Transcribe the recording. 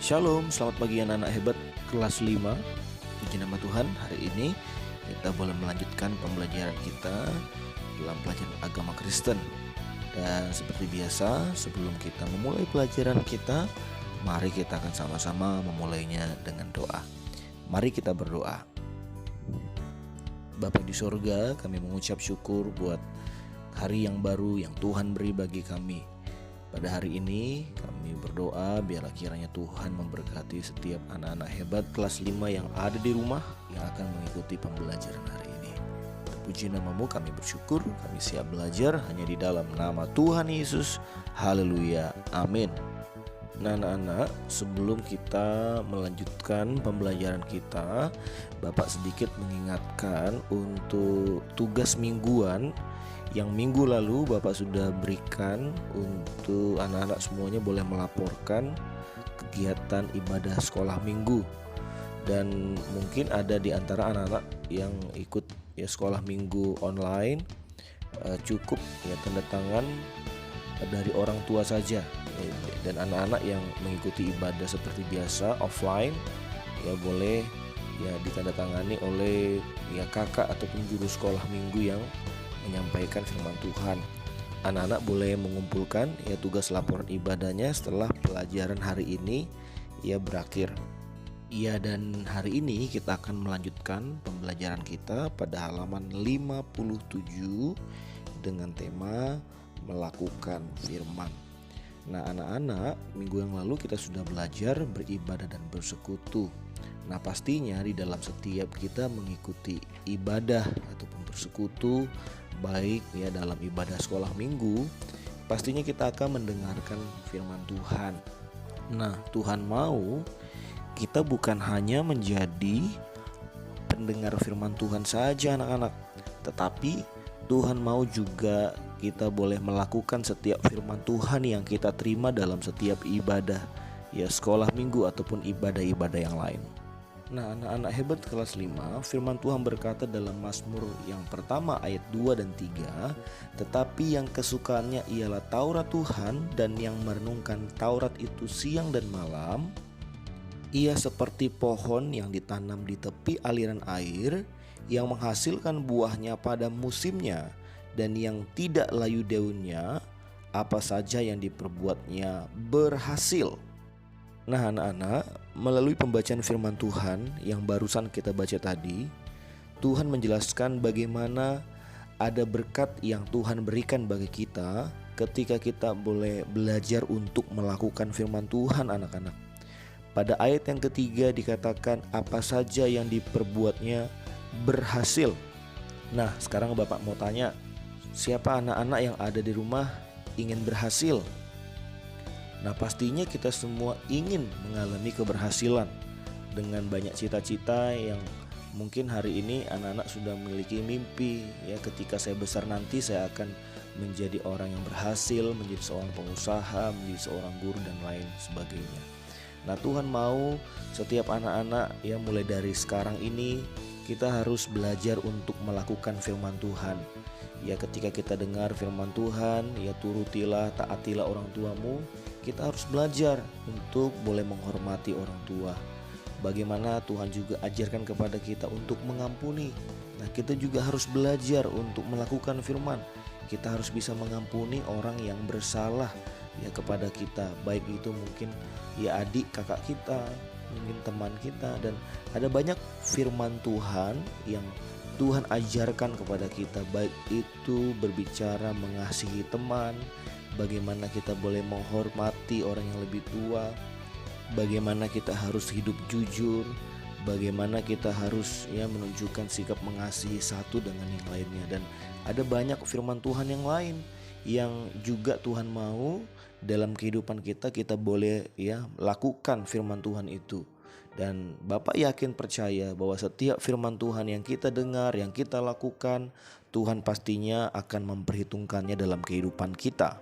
Shalom, selamat pagi anak-anak hebat kelas 5. Puji nama Tuhan, hari ini kita boleh melanjutkan pembelajaran kita dalam pelajaran agama Kristen. Dan seperti biasa, sebelum kita memulai pelajaran kita, mari kita akan sama-sama memulainya dengan doa. Mari kita berdoa. Bapa di sorga, kami mengucap syukur buat hari yang baru yang Tuhan beri bagi kami. Pada hari ini kami berdoa biarlah kiranya Tuhan memberkati setiap anak-anak hebat kelas 5 yang ada di rumah yang akan mengikuti pembelajaran hari ini. Terpuji namamu, kami bersyukur, kami siap belajar hanya di dalam nama Tuhan Yesus. Haleluya, amin. Nah anak-anak, sebelum kita melanjutkan pembelajaran kita, Bapak sedikit mengingatkan untuk tugas mingguan yang minggu lalu Bapak sudah berikan untuk anak-anak semuanya boleh melaporkan kegiatan ibadah sekolah minggu. Dan mungkin ada di antara anak-anak yang ikut ya sekolah minggu online, cukup ya tanda tangan dari orang tua saja. Dan anak-anak yang mengikuti ibadah seperti biasa offline ya boleh ya ditandatangani oleh ya kakak ataupun juru sekolah minggu yang menyampaikan firman Tuhan. Anak-anak boleh mengumpulkan ya tugas laporan ibadahnya setelah pelajaran hari ini ya berakhir. Ya, dan hari ini kita akan melanjutkan pembelajaran kita pada halaman 57 dengan tema melakukan firman. Nah anak-anak, minggu yang lalu kita sudah belajar beribadah dan bersekutu. Nah pastinya di dalam setiap kita mengikuti ibadah ataupun bersekutu, baik ya dalam ibadah sekolah minggu, pastinya kita akan mendengarkan firman Tuhan. Nah Tuhan mau kita bukan hanya menjadi pendengar firman Tuhan saja anak-anak, tetapi Tuhan mau juga kita boleh melakukan setiap firman Tuhan yang kita terima dalam setiap ibadah ya sekolah minggu ataupun ibadah-ibadah yang lain. Nah anak-anak hebat kelas 5, firman Tuhan berkata dalam Mazmur yang pertama ayat 2 dan 3, tetapi yang kesukaannya ialah Taurat Tuhan, dan yang merenungkan Taurat itu siang dan malam. Ia seperti pohon yang ditanam di tepi aliran air, yang menghasilkan buahnya pada musimnya, dan yang tidak layu daunnya, apa saja yang diperbuatnya berhasil. Nah anak-anak, melalui pembacaan firman Tuhan yang barusan kita baca tadi, Tuhan menjelaskan bagaimana ada berkat yang Tuhan berikan bagi kita ketika kita boleh belajar untuk melakukan firman Tuhan anak-anak. Pada ayat yang ketiga dikatakan apa saja yang diperbuatnya berhasil. Nah sekarang Bapak mau tanya, siapa anak-anak yang ada di rumah ingin berhasil? Nah pastinya kita semua ingin mengalami keberhasilan dengan banyak cita-cita yang mungkin hari ini anak-anak sudah memiliki mimpi ya, ketika saya besar nanti saya akan menjadi orang yang berhasil, menjadi seorang pengusaha, menjadi seorang guru dan lain sebagainya. Nah Tuhan mau setiap anak-anak ya mulai dari sekarang ini kita harus belajar untuk melakukan firman Tuhan. Ya ketika kita dengar firman Tuhan ya turutilah, taatilah orang tuamu. Kita harus belajar untuk boleh menghormati orang tua. Bagaimana Tuhan juga ajarkan kepada kita untuk mengampuni. Nah kita juga harus belajar untuk melakukan firman. Kita harus bisa mengampuni orang yang bersalah ya kepada kita, baik itu mungkin ya adik kakak kita, mungkin teman kita. Dan ada banyak firman Tuhan yang Tuhan ajarkan kepada kita, baik itu berbicara mengasihi teman, bagaimana kita boleh menghormati orang yang lebih tua, bagaimana kita harus hidup jujur, bagaimana kita harus ya menunjukkan sikap mengasihi satu dengan yang lainnya. Dan ada banyak firman Tuhan yang lain yang juga Tuhan mau dalam kehidupan kita boleh ya lakukan firman Tuhan itu. Dan Bapak yakin percaya bahwa setiap firman Tuhan yang kita dengar, yang kita lakukan, Tuhan pastinya akan memperhitungkannya dalam kehidupan kita.